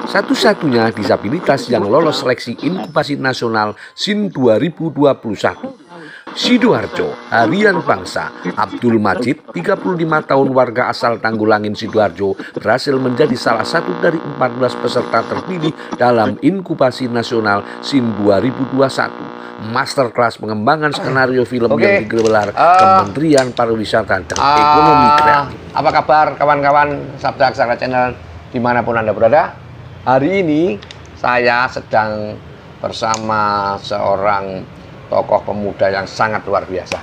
Satu-satunya disabilitas yang lolos seleksi inkubasi nasional SIN 2021. Sidoarjo, Harian Bangsa, Abdul Majid, 35 tahun warga asal Tanggulangin, Sidoarjo, berhasil menjadi salah satu dari 14 peserta terpilih dalam inkubasi nasional SIN 2021. Masterclass pengembangan skenario film yang digelar Kementerian Pariwisata dan Ekonomi Kreatif. Apa kabar kawan-kawan Sabda Aksara Channel dimanapun Anda berada? Hari ini saya sedang bersama seorang tokoh pemuda yang sangat luar biasa.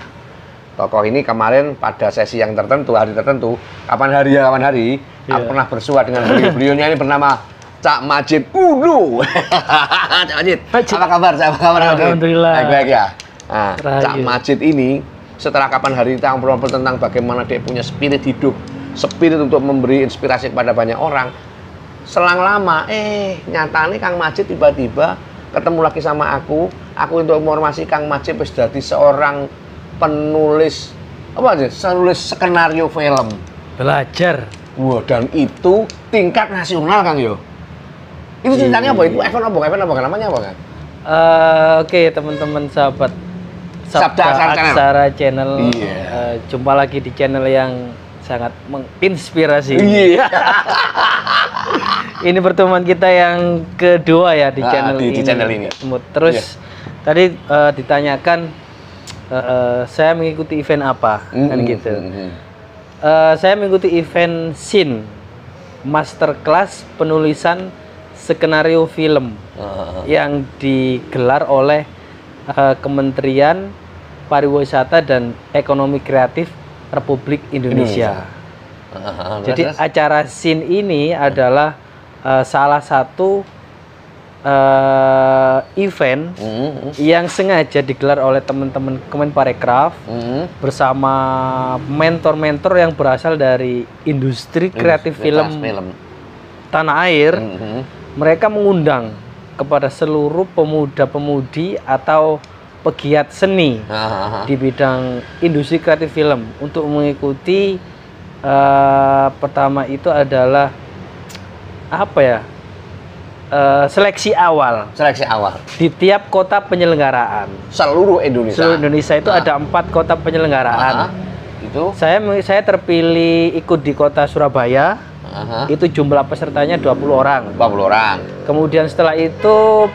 Tokoh ini kemarin pada sesi yang tertentu, hari tertentu, kapan hari, aku pernah bersua dengan beliau-beliaunya ini bernama Cak Majid Ulu. Cak Majid, apa kabar? Alhamdulillah. Baik-baik ya. Nah, Cak Majid ini setelah kapan hari kita ngobrol tentang bagaimana dia punya spirit hidup, spirit untuk memberi inspirasi kepada banyak orang. Selang lama, nyatanya Kang Majid tiba-tiba ketemu lagi sama aku untuk informasi Kang Majid wis dadi seorang penulis skenario film. Belajar. Wah, dan itu tingkat nasional Kang yo. Itu ceritanya apa? Itu event apa? Namanya apa Kang? Oke, teman-teman sahabat Sabda Aksara Channel. Jumpa lagi di channel yang sangat menginspirasi. Ini pertemuan kita yang kedua ya di channel ini. Channel ini. Terus tadi ditanyakan saya mengikuti event apa kan gitu. Saya mengikuti event SIN, Masterclass penulisan skenario film yang digelar oleh Kementerian Pariwisata dan Ekonomi Kreatif Republik Indonesia. Jadi acara SIN ini adalah salah satu event yang sengaja digelar oleh teman-teman Kemenparekraf bersama mentor-mentor yang berasal dari industri kreatif film tanah air. Mereka mengundang kepada seluruh pemuda-pemudi atau pegiat seni di bidang industri kreatif film untuk mengikuti pertama itu adalah seleksi awal di tiap kota penyelenggaraan seluruh Indonesia itu ada 4 kota penyelenggaraan. Itu saya terpilih ikut di kota Surabaya. Itu jumlah pesertanya 20 orang. Kemudian setelah itu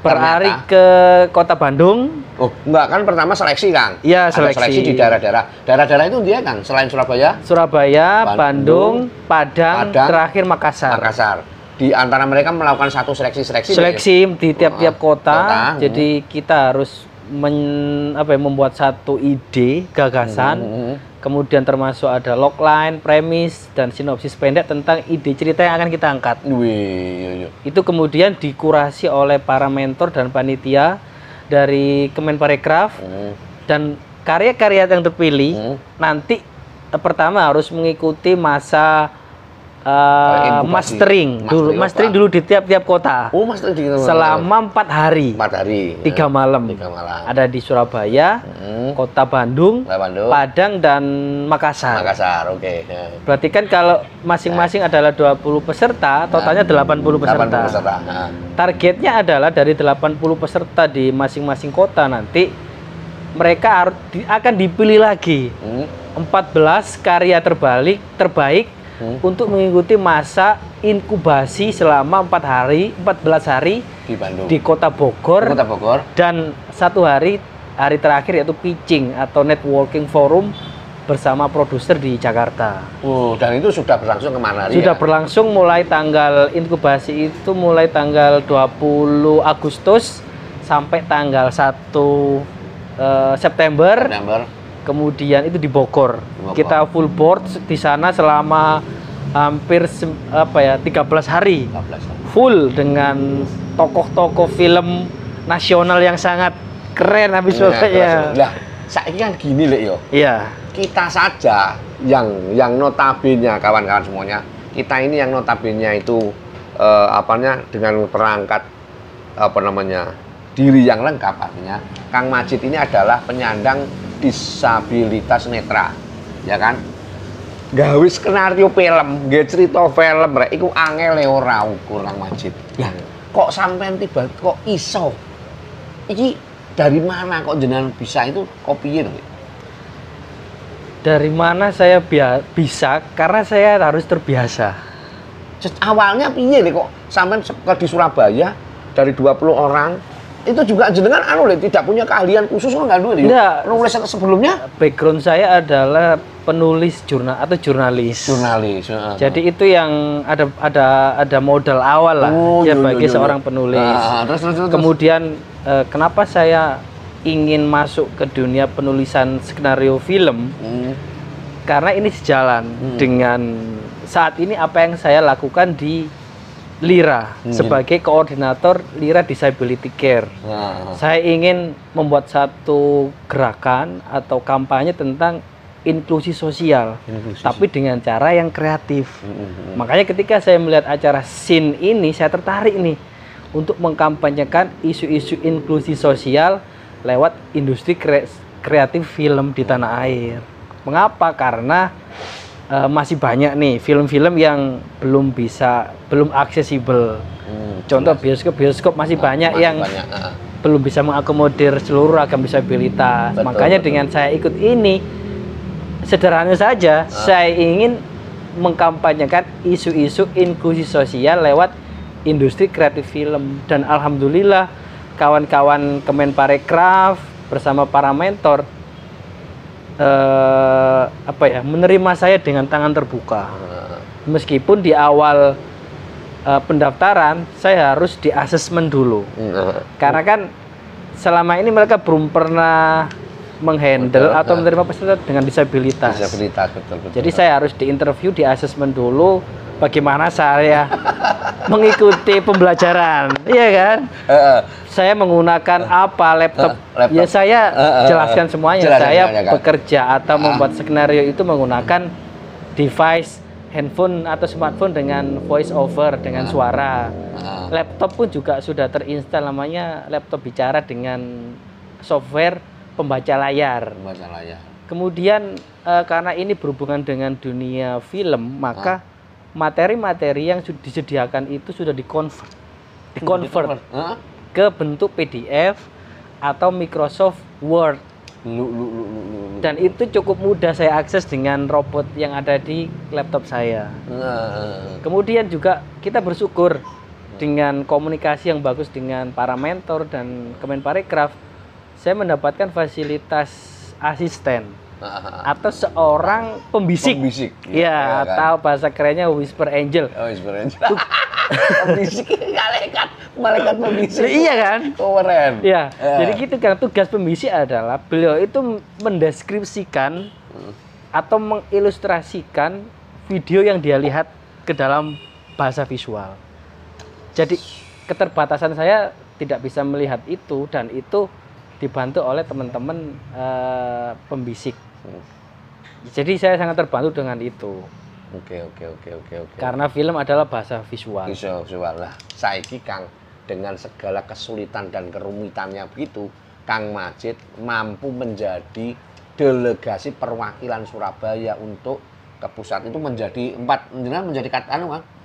beralih ke kota Bandung. Oh, enggak, kan pertama seleksi, Kang. Iya, seleksi di daerah-daerah. Daerah-daerah itu dia, Kang, selain Surabaya? Bandung, Padang, terakhir Makassar. Di antara mereka melakukan satu seleksi di tiap-tiap kota. Jadi kita harus membuat satu ide, gagasan. Kemudian termasuk ada logline, premis, dan sinopsis pendek tentang ide cerita yang akan kita angkat. Itu kemudian dikurasi oleh para mentor dan panitia dari Kemenparekraf. Dan karya-karya yang terpilih nanti pertama harus mengikuti masa mastering dulu di tiap-tiap kota. Selama 4 hari. 3 malam. Ada di Surabaya, Kota Bandung, Padang, dan Makassar. Berarti kan kalau masing-masing adalah 20 peserta, totalnya 80 peserta. Targetnya adalah dari 80 peserta di masing-masing kota nanti mereka akan dipilih lagi 14 karya terbaik untuk mengikuti masa inkubasi selama 14 hari di Bandung, di Kota Bogor, dan 1 hari terakhir yaitu pitching atau networking forum bersama produser di Jakarta. Dan itu sudah berlangsung kemana? Sudah berlangsung mulai tanggal inkubasi itu mulai tanggal 20 Agustus sampai tanggal 1 September. Kemudian itu di Bogor. Kita full board di sana selama hampir 13 hari. Full dengan tokoh-tokoh film nasional yang sangat keren habis pokoknya. Lah, saiki kan gini yo. Iya. Kita saja yang notabene kawan-kawan semuanya, kita ini yang notabene itu dengan perangkat diri yang lengkap, artinya Kang Majid ini adalah penyandang disabilitas netra, ya kan? gawe skenario film, gawe cerita film rek iku angel ora ukur Kang Majid. Ya. Kok sampean tiba kok iso? Iki dari mana kok jenengan bisa itu kok piye to? Dari mana saya bisa? Karena saya harus terbiasa. Awalnya piye nih kok sampean di Surabaya dari 20 orang itu juga jenengan tidak punya keahlian khusus kok enggak dulu ya? Nulis sebelumnya? Background saya adalah penulis jurnal atau jurnalis. Jurnalis. Jadi itu yang ada modal awal lah bagi seorang penulis. Terus. Kemudian kenapa saya ingin masuk ke dunia penulisan skenario film? Karena ini sejalan dengan saat ini apa yang saya lakukan di LIRA sebagai koordinator LIRA Disability Care. Saya ingin membuat satu gerakan atau kampanye tentang inklusi sosial, tapi dengan cara yang kreatif. Makanya ketika saya melihat acara SIN ini, saya tertarik nih untuk mengkampanyekan isu-isu inklusi sosial lewat industri kreatif film di tanah air. Mengapa? Karena masih banyak nih film-film yang belum aksesibel. Contoh bioskop masih banyak yang belum bisa mengakomodir seluruh ragam disabilitas. Makanya dengan saya ikut ini, sederhana saja, saya ingin mengkampanyekan isu-isu inklusi sosial lewat industri kreatif film. Dan alhamdulillah kawan-kawan Kemenparekraf bersama para mentor menerima saya dengan tangan terbuka. Meskipun di awal pendaftaran saya harus di asesmen dulu. Karena kan selama ini mereka belum pernah menghandle atau menerima peserta dengan disabilitas. Betul. Jadi saya harus diinterview, di asesmen dulu bagaimana saya mengikuti pembelajaran. Iya kan? Saya menggunakan laptop. Ya saya jelaskan semuanya. Saya bekerja atau membuat skenario itu menggunakan device handphone atau smartphone dengan voice over, dengan suara. Laptop pun juga sudah terinstall, namanya laptop bicara dengan software pembaca layar. Kemudian karena ini berhubungan dengan dunia film, maka materi-materi yang disediakan itu sudah dikonvert ke bentuk PDF atau Microsoft Word. Dan itu cukup mudah saya akses dengan robot yang ada di laptop saya. Kemudian juga kita bersyukur dengan komunikasi yang bagus dengan para mentor dan Kemenparekraf, saya mendapatkan fasilitas asisten atau seorang pembisik. Ya, atau bahasa kerennya whisper angel. Pembisik malaikat pembisik. Iya kan? Keren. Ya. Jadi gitu kan, tugas pembisik adalah beliau itu mendeskripsikan atau mengilustrasikan video yang dia lihat ke dalam bahasa visual. Jadi keterbatasan saya tidak bisa melihat itu, dan itu dibantu oleh teman-teman pembisik. Jadi saya sangat terbantu dengan itu. Oke. Karena film adalah bahasa visual. Visual lah. Saiki Kang, dengan segala kesulitan dan kerumitannya begitu, Kang Majid mampu menjadi delegasi perwakilan Surabaya untuk ke pusat itu menjadi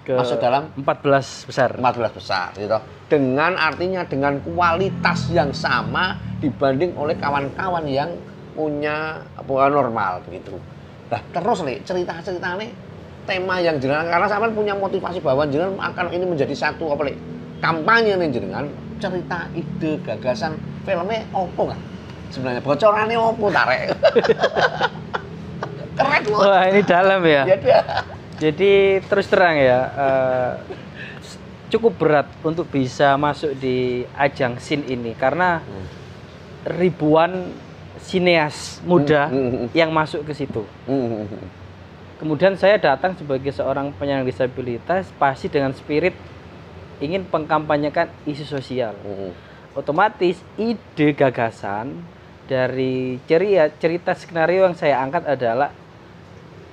masuk dalam 14 besar. 14 besar gitu. Dengan artinya dengan kualitas yang sama dibanding oleh kawan-kawan yang punya normal begitu. Nah, terus nih cerita-ceritanya tema yang jenengan, karena sampean punya motivasi bahwa jenengan akan ini menjadi satu kampanye nih jenengan, cerita ide gagasan filmnya opo kan? Sebenarnya bocorannya opo tarik. Keren loh. Wah, ini dalam ya. Jadi terus terang ya, cukup berat untuk bisa masuk di ajang SIN ini karena ribuan sineas muda yang masuk ke situ. Kemudian saya datang sebagai seorang penyandang disabilitas pasti dengan spirit ingin mengkampanyekan isu sosial. Otomatis ide gagasan dari cerita skenario yang saya angkat adalah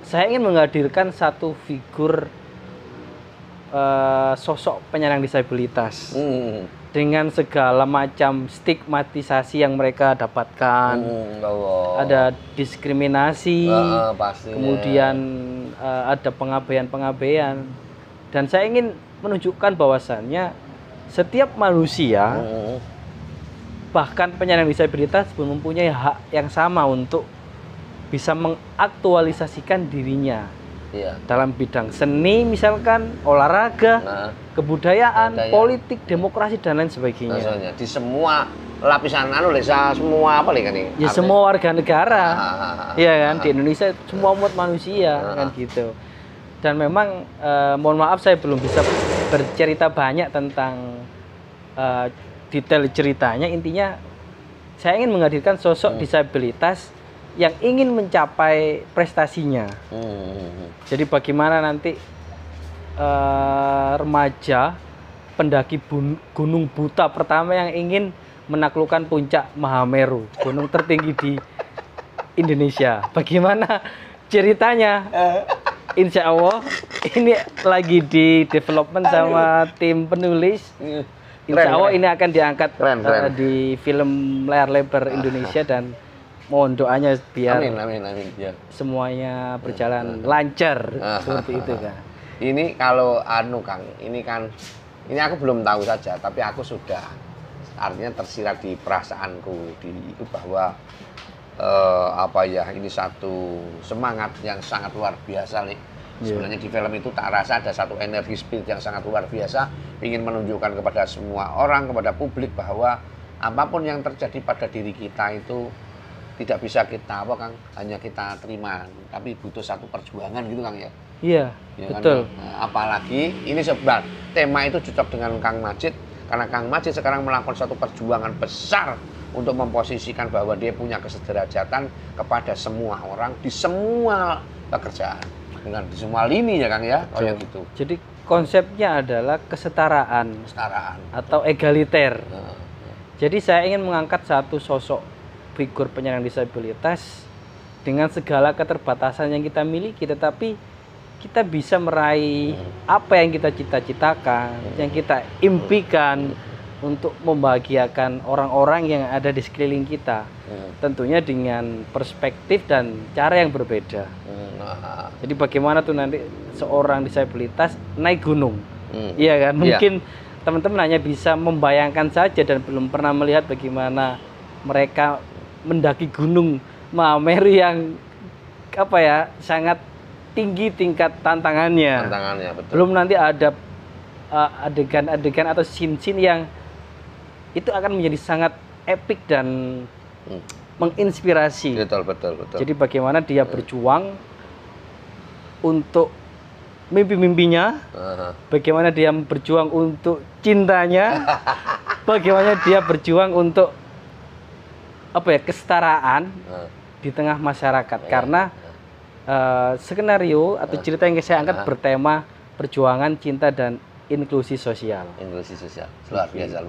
saya ingin menghadirkan satu figur sosok penyandang disabilitas dengan segala macam stigmatisasi yang mereka dapatkan. Ada diskriminasi, kemudian ada pengabaian-pengabaian. Dan saya ingin menunjukkan bahwasannya setiap manusia, bahkan penyandang disabilitas pun mempunyai hak yang sama untuk bisa mengaktualisasikan dirinya dalam bidang seni, misalkan olahraga, kebudayaan, politik, demokrasi dan lain sebagainya. Maksudnya di semua lapisan semua apa kan ini? Ya semua warga negara, ya kan, di Indonesia semua umat manusia kan gitu. Dan memang mohon maaf saya belum bisa bercerita banyak tentang detail ceritanya. Intinya saya ingin menghadirkan sosok disabilitas yang ingin mencapai prestasinya. Jadi bagaimana nanti remaja pendaki Gunung Buta pertama yang ingin menaklukkan puncak Mahameru, gunung tertinggi di Indonesia. Bagaimana ceritanya? Insya Allah ini lagi di development sama tim penulis. Insya Allah ini akan diangkat di film layar lebar Indonesia dan mohon doanya biar amin. Ya. Semuanya berjalan lancar seperti itu kan. Ini kalau Kang, ini aku belum tahu saja, tapi aku sudah artinya tersirat di perasaanku itu bahwa ini satu semangat yang sangat luar biasa nih. Sebenarnya di film itu tak rasa ada satu energi spirit yang sangat luar biasa, ingin menunjukkan kepada semua orang, kepada publik bahwa apapun yang terjadi pada diri kita itu tidak bisa kita Kang, hanya kita terima, tapi butuh satu perjuangan gitu Kang ya. Iya, betul. Kan? Nah, apalagi ini sebenarnya tema itu cocok dengan Kang Majid karena Kang Majid sekarang melakukan satu perjuangan besar untuk memposisikan bahwa dia punya kesederajatan kepada semua orang di semua pekerjaan dengan di semua lini ya Kang ya. Gitu. Jadi konsepnya adalah kesetaraan atau egaliter. Jadi saya ingin mengangkat satu sosok figur penyandang disabilitas dengan segala keterbatasan yang kita miliki, tetapi kita bisa meraih apa yang kita cita-citakan, yang kita impikan untuk membahagiakan orang-orang yang ada di sekeliling kita. Tentunya dengan perspektif dan cara yang berbeda. Jadi bagaimana tuh nanti seorang disabilitas naik gunung, iya kan? Mungkin teman-teman hanya bisa membayangkan saja dan belum pernah melihat bagaimana mereka mendaki gunung Mahameru yang sangat tinggi tingkat tantangannya. Betul. Belum nanti ada adegan-adegan atau scene-scene yang itu akan menjadi sangat epik dan menginspirasi. Betul. Jadi bagaimana dia berjuang untuk mimpi-mimpinya, bagaimana dia berjuang untuk cintanya, bagaimana dia berjuang untuk kesetaraan di tengah masyarakat. Karena skenario atau cerita yang saya angkat bertema perjuangan, cinta dan inklusi sosial. Luar biasa.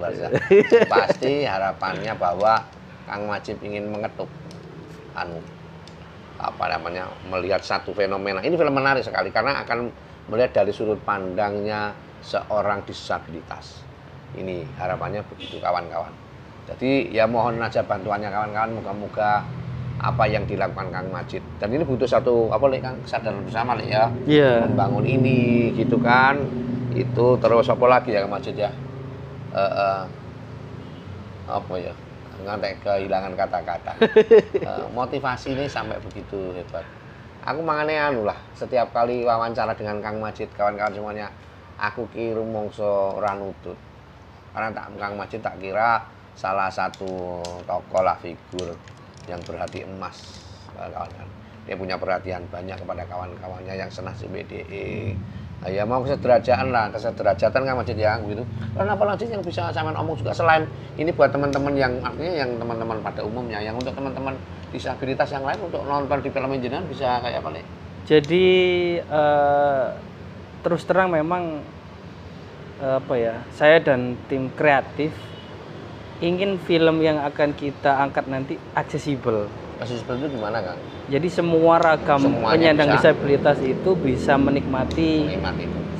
Pasti harapannya bahwa Kang Majid ingin mengetuk melihat satu fenomena. Ini film menarik sekali karena akan melihat dari sudut pandangnya seorang disabilitas. Ini harapannya begitu kawan-kawan. Jadi ya mohon aja bantuannya kawan-kawan, moga-moga apa yang dilakukan Kang Majid. Dan ini butuh satu Kang, kesadaran bersama ya. Membangun ini gitu kan. Itu terus apa lagi ya Kang Majid ya? Ngantek kehilangan kata-kata. Motivasi ini sampai begitu hebat. Aku mangane setiap kali wawancara dengan Kang Majid, kawan-kawan semuanya, aku kira mongso ora nutut. Karena Kang Majid tak kira salah satu tokoh figur yang berhati emas, kawan-kawan. Dia punya perhatian banyak kepada kawan-kawannya yang senasib BDE. Ya mau kesederajatan Kang Majid ya gitu. Karena apa lagi yang bisa sampean omong juga selain ini buat teman-teman yang artinya yang teman-teman pada umumnya, yang untuk teman-teman disabilitas yang lain untuk nonton di film jenengan bisa kayak apa nih? Jadi terus terang memang saya dan tim kreatif ingin film yang akan kita angkat nanti aksesibel. Aksesibel itu gimana Kang? Jadi semua ragam penyandang disabilitas itu bisa menikmati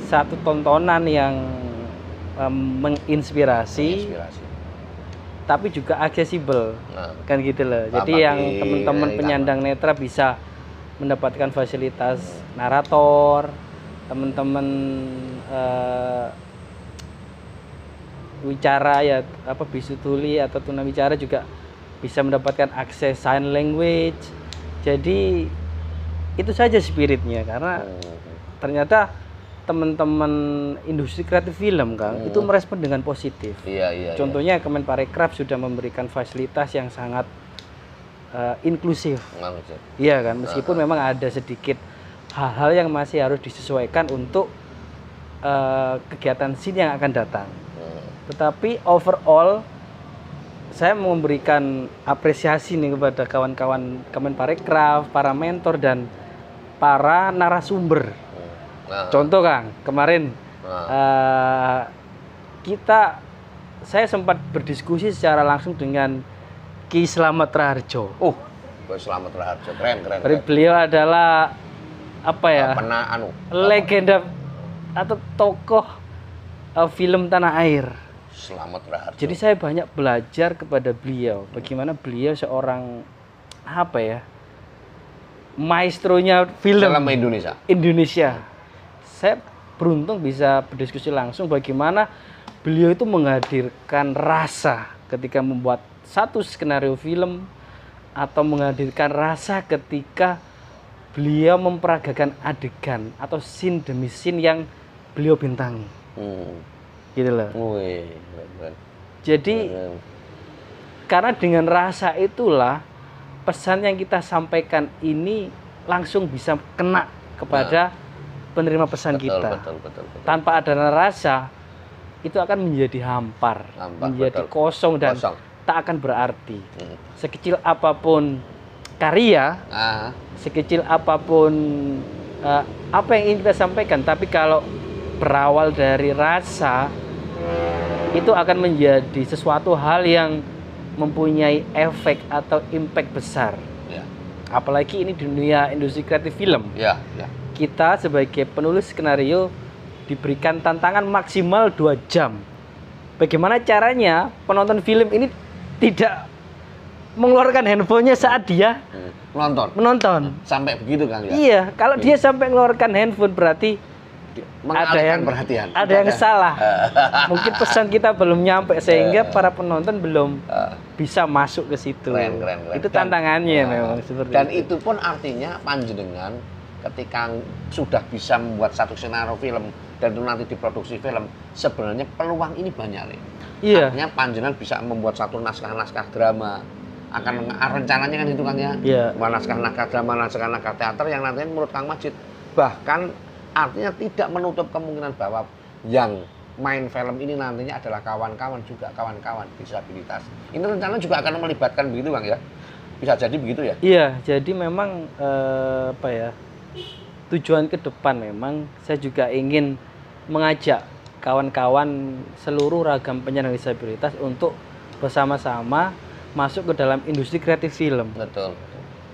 satu tontonan yang menginspirasi, tapi juga aksesibel, kan gitu loh. Jadi yang teman-teman penyandang netra bisa mendapatkan fasilitas narator, teman-teman wicara ya apa bisu tuli atau tunawicara juga bisa mendapatkan akses sign language. Jadi itu saja spiritnya, karena ternyata teman-teman industri kreatif film Kang itu merespon dengan positif. Contohnya Kemenparekraf sudah memberikan fasilitas yang sangat inklusif. Iya kan, meskipun memang ada sedikit hal-hal yang masih harus disesuaikan untuk kegiatan scene yang akan datang. Tetapi overall saya memberikan apresiasi nih kepada kawan-kawan Kemenparekraf, para mentor dan para narasumber. Contoh Kang, kemarin saya sempat berdiskusi secara langsung dengan Ki Slamet Raharjo. Ki Slamet Raharjo, keren. Beliau adalah apa ya? Legenda atau tokoh film tanah air. Slamet Raharjo. Jadi saya banyak belajar kepada beliau, bagaimana beliau seorang apa ya? Maestronya film Indonesia. Saya beruntung bisa berdiskusi langsung bagaimana beliau itu menghadirkan rasa ketika membuat satu skenario film, atau menghadirkan rasa ketika beliau memperagakan adegan atau scene demi scene yang beliau bintangi. Gitu loh. Jadi karena dengan rasa itulah pesan yang kita sampaikan ini langsung bisa kena kepada penerima pesan kita. Betul. Tanpa ada rasa itu akan menjadi hampar menjadi kosong dan tak akan berarti. Sekecil apapun karya, sekecil apapun apa yang ingin kita sampaikan, tapi kalau berawal dari rasa itu akan menjadi sesuatu hal yang mempunyai efek atau impact besar. Apalagi ini di dunia industri kreatif film. Kita sebagai penulis skenario diberikan tantangan maksimal 2 jam. Bagaimana caranya penonton film ini tidak mengeluarkan handphonenya saat dia menonton. Sampai begitu Kang ya? Iya, kalau dia sampai mengeluarkan handphone berarti ada yang salah. Mungkin pesan kita belum nyampe sehingga para penonton belum bisa masuk ke situ. Keren. Itu tantangannya memang seperti dan itu pun artinya panjenengan ketika sudah bisa membuat satu skenario film dan itu nanti diproduksi film, sebenarnya peluang ini banyak nih. Iya. Artinya panjenengan bisa membuat satu naskah drama, akan rencananya kan itu kan ya. Naskah drama, naskah teater yang nantinya menurut Kang Majid bahkan artinya tidak menutup kemungkinan bahwa yang main film ini nantinya adalah kawan-kawan disabilitas. Ini rencana juga akan melibatkan begitu Kang ya? Bisa jadi begitu ya? Iya, jadi memang tujuan ke depan memang saya juga ingin mengajak kawan-kawan seluruh ragam penyandang disabilitas untuk bersama-sama masuk ke dalam industri kreatif film. Betul.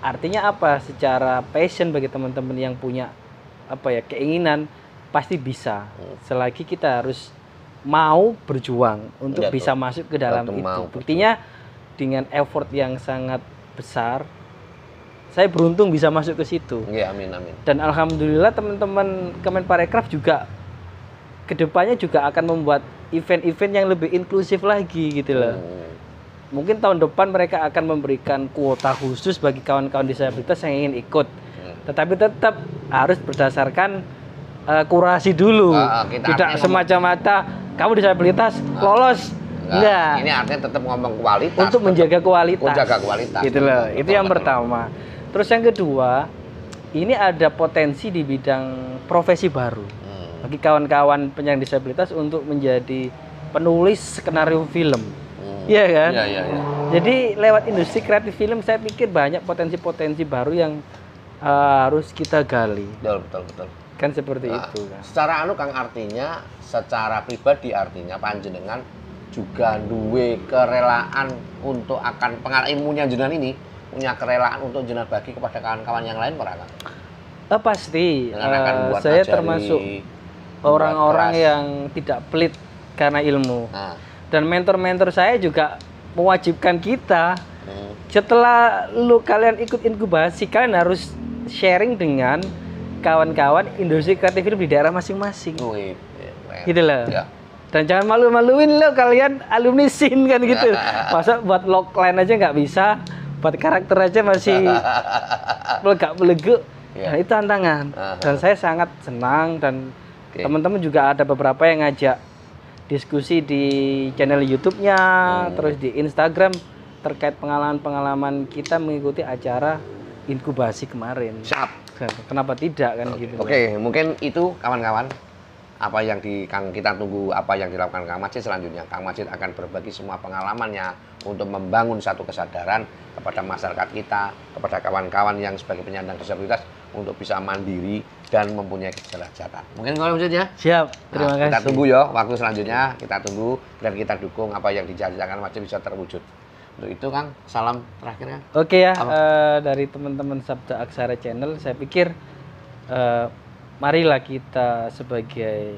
Artinya apa? Secara passion bagi teman-teman yang punya keinginan pasti bisa. Selagi kita harus mau berjuang untuk bisa masuk ke dalam itu. Buktinya dengan effort yang sangat besar, saya beruntung bisa masuk ke situ. Amin. Dan alhamdulillah teman-teman Kemenparekraf juga kedepannya juga akan membuat event-event yang lebih inklusif lagi gitu loh. Mungkin tahun depan mereka akan memberikan kuota khusus bagi kawan-kawan disabilitas yang ingin ikut. Tetapi tetap harus berdasarkan kurasi dulu. Tidak semacam-mata kamu disabilitas lolos. Enggak. Ini artinya tetap ngomong kualitas. Untuk menjaga kualitas. Menjaga kualitas. Gitu loh. Itu yang pertama. Terus yang kedua, ini ada potensi di bidang profesi baru bagi kawan-kawan penyandang disabilitas untuk menjadi penulis skenario film. Iya kan? Iya. Jadi lewat industri kreatif film saya pikir banyak potensi-potensi baru yang harus kita gali. Betul. Kan seperti itu kan. Secara Kang artinya secara pribadi artinya panjenengan juga duwe kerelaan untuk akan ilmunya jenengan ini punya kerelaan untuk jenengan bagi kepada kawan-kawan yang lain Kang? Pasti. Saya termasuk orang-orang yang tidak pelit karena ilmu. Dan mentor-mentor saya juga mewajibkan kita setelah kalian ikut inkubasi, kalian harus sharing dengan kawan-kawan industri kreatif film di daerah masing-masing. Gitu loh. Ya. Dan jangan malu-maluin lo kalian alumni SIN kan gitu. Masa buat logline aja nggak bisa, buat karakter aja masih melegak-meleguk. Ya. Nah, itu tantangan. Dan saya sangat senang dan teman-teman juga ada beberapa yang ngajak diskusi di channel YouTube-nya, terus di Instagram terkait pengalaman-pengalaman kita mengikuti acara inkubasi kemarin. Kenapa tidak kan gitu. Oke, mungkin itu kawan-kawan apa yang kita tunggu, apa yang dilakukan Kang Majid selanjutnya. Kang Majid akan berbagi semua pengalamannya untuk membangun satu kesadaran kepada masyarakat kita, kepada kawan-kawan yang sebagai penyandang disabilitas untuk bisa mandiri dan mempunyai kecerdasan. Mungkin kalau Majid ya? Siap, terima kasih. Kita tunggu ya, waktu selanjutnya kita tunggu dan kita dukung apa yang dijanjikan Majid bisa terwujud. Untuk itu Kang, salam terakhirnya. Oke ya, dari teman-teman Sabda Aksara Channel, saya pikir marilah kita sebagai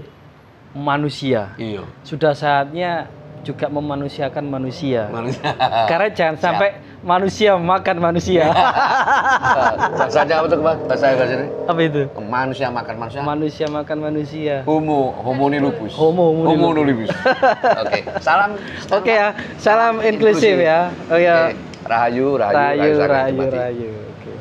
manusia. Iya. Sudah saatnya juga memanusiakan manusia. Karena jangan sampai manusia makan manusia. Bahasanya apa tuh, Bang? Bahasa ini? Apa itu? Manusia makan manusia. Manusia makan manusia. Homo nilupus. Homo nilupus. Oke, salam. Oke ya, salam inklusif ya. Oh ya. Rahayu. Rahayu. Oke.